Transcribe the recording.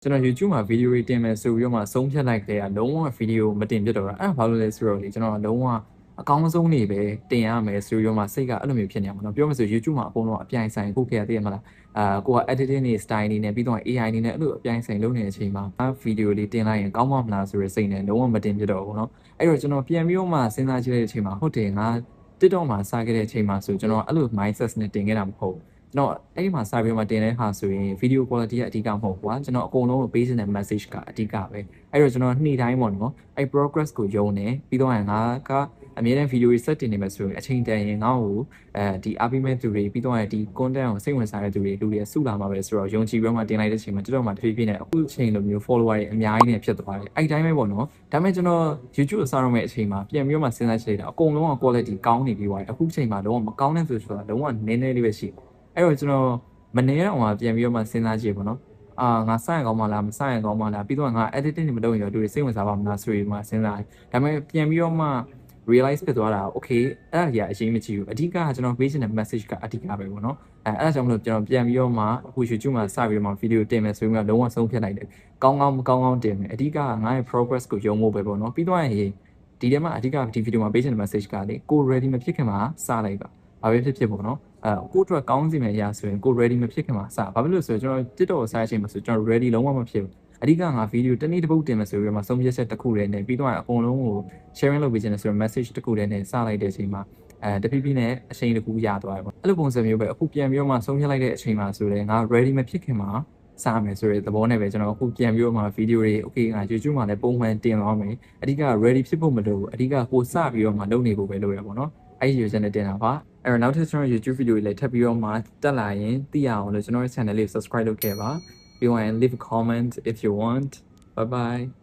ကျွန်တော် YouTube မှာ video တွေတင်မယ်ဆိုပြီးတော့မှဆုံးဖြတ်လိုက်တဲ့လုံးဝ video မတင်ဖြစ်တော့တာအဲ့ဘာလို့လဲဆိုတော့လေကျွန်တော်လုံးဝအကောင်းဆုံးနေပဲတင်ရမယ်ဆိုပြီးတော့မှစိတ်ကအဲ့လိုမျိုးဖြစ်နေမှာနော်ပြောမှဆို YouTube မှာအကုန်လုံးအပြိုင်ဆိုင်ခုခေတ်သိရမလားကိုက editing တွေ style တွေနဲ့ပြီးတော့ AI တွေနဲ့အဲ့လိုအပြိုင်ဆိုင်လုပ်နေတဲ့အချိန်မှာ video လေးတင်လိုက်ရင်ကောင်းမလားဆိုတဲ့စိတ်နဲ့လုံးဝမတင်ဖြစ်တော့ဘူးเนาะအဲ့တော့ကျွန်တော်ပြန်ပြီးတော့မှစဉ်းစားကြည့်တဲ့အချိန်မှာဟုတ်တယ်ငါ TikTok မှာစခဲ့တဲ့အချိန်မှာဆိုကျွန်တော်အဲ့လို mindset နဲ့တင်ခဲ့တာမဟုတ်ကျွန်တော်အဲ့ဒီမှာစပြီးတော့မှတင်တဲ့ဟာဆိုရင် video quality ကအဓိကမဟုတ်ဘူးကွာကျွန်တော်အကုန်လုံးကိုပေးတဲ့ message ကအဓိကပဲအဲ့တော့ကျွန်တော်နေ့တိုင်းပေါ့နော်အဲ့ progress ကိုယုံနေပြီးတော့ငါကအမြဲတမ်း video တွေ set တင်နေမယ်ဆိုရင်အချိန်တန်ရင်ငါ့ကိုဒီအားပေးမဲ့သူတွေပြီးတော့ဒီ content ကိုစိတ်ဝင်စားတဲ့သူတွေလူတွေစုလာမှာပဲဆိုတော့ယုံကြည်ပြီးမှတင်လိုက်တဲ့အချိန်မှာတော်တော်မှတဖြည်းဖြည်းနဲ့အခုချိန်လိုမျိုး follower တွေအများကြီးနဲ့ဖြစ်သွားတယ်အဲ့တိုင်းပဲပေါ့နော်ဒါပေမဲ့ကျွန်တော် YouTube အစားရမယ့်အချိန်မှာပြန်ပြီးမှစဉ်းစားကြည့်လိုက်တာအကုန်လုံးက quality ကောင်းနေပြီးသွားတယ်အခုချိန်မှာလုံးဝမကောင်းတဲ့ဆိုတာလုံးဝနည်းနည်းလေးပဲရှိအဲ့တော့ကျွန်တော်မနေတော့မှပြန်ပြီးတော့မှစဉ်းစားကြည့်ပေါ့နော်ငါစရင်ကောင်းမလားမစရင်ကောင်းမလားပြီးတော့ငါ editing တွေမလုပ်ရင်ရောလူတွေစိတ်ဝင်စားပါမလားဆိုပြီးမှစဉ်းစားတယ်ဒါပေမဲ့ပြန်ပြီးတော့မှ realize ဖြစ်သွားတာ okay အဲ့ဒါကြီးအရင်မကြည့်ဘူးအဓိကကျွန်တော်ပေးချင်တဲ့ message ကအဓိကပဲပေါ့နော်အဲ့ဒါကြောင့်မလို့ကျွန်တော်ပြန်ပြီးတော့မှအခု YouTube မှာစပြီးတော့မှ video တင်မယ်ဆိုပြီးမှလုံးဝဆုံးဖြတ်လိုက်တယ်ကောင်းကောင်းမကောင်းကောင်းတင်မယ်အဓိကငါရဲ့ progress ကိုယုံဖို့ပဲပေါ့နော်ပြီးတော့ရင်ဒီထဲမှာအဓိကဒီ video မှာပေးချင်တဲ့ message ကလေကို ready မဖြစ်ခင်မှာစလိုက်ပါဘာပဲဖြစ်ပေါ့နော်ကိုအတွက်ကောင်းစီမယ်အရာဆိုရင်ကို ready မဖြစ်ခင်မှာစဘာဖြစ်လို့ဆိုတော့ကျွန်တော် TikTok ကိုစတဲ့အချိန်မှာဆိုကျွန်တော် ready လုံးဝမဖြစ်ဘူးအဓိကငါ video တနေ့တစ်ပုတ်တင်မယ်ဆိုပြီးတော့ဆုံးဖြတ်ချက်တစ်ခုတည်းနဲ့ပြီးတော့အကုန်လုံးကို sharing လုပ်ပေးခြင်းနဲ့ဆိုတော့ message တစ်ခုတည်းနဲ့စလိုက်တဲ့အချိန်မှာတဖြည်းဖြည်းနဲ့အချိန်တစ်ခုရသွားတယ်ပေါ့အဲ့လိုပုံစံမျိုးပဲအခုပြန်ပြီးတော့ဆုံးဖြတ်လိုက်တဲ့အချိန်မှာဆိုတော့ငါ ready မဖြစ်ခင်မှာစမယ်ဆိုတဲ့သဘောနဲ့ပဲကျွန်တော်အခုပြန်ပြီးတော့video တွေ okay ငါ YouTube မှာလည်းပုံမှန်တင်သွားမယ်အဓိက ready ဖြစ်ဖို့မလိုဘူးအဓိကကိုစပြီးတော့လုပ်နေဖို့ပဲလိုရပါတော့အဲ့ဒီရွေးချက်နဲ့တင်တာပါအဲ့တော့နောက်ထပ်ကျွန်တော် YouTube video တွေလည်းထပ်ပြီးတော့တက်လာရင်သိရအောင်လို့ကျွန်တော်ရဲ့ channel လေး subscribe လုပ်ခဲ့ပါပြီးတော့ leave a comment if you want bye bye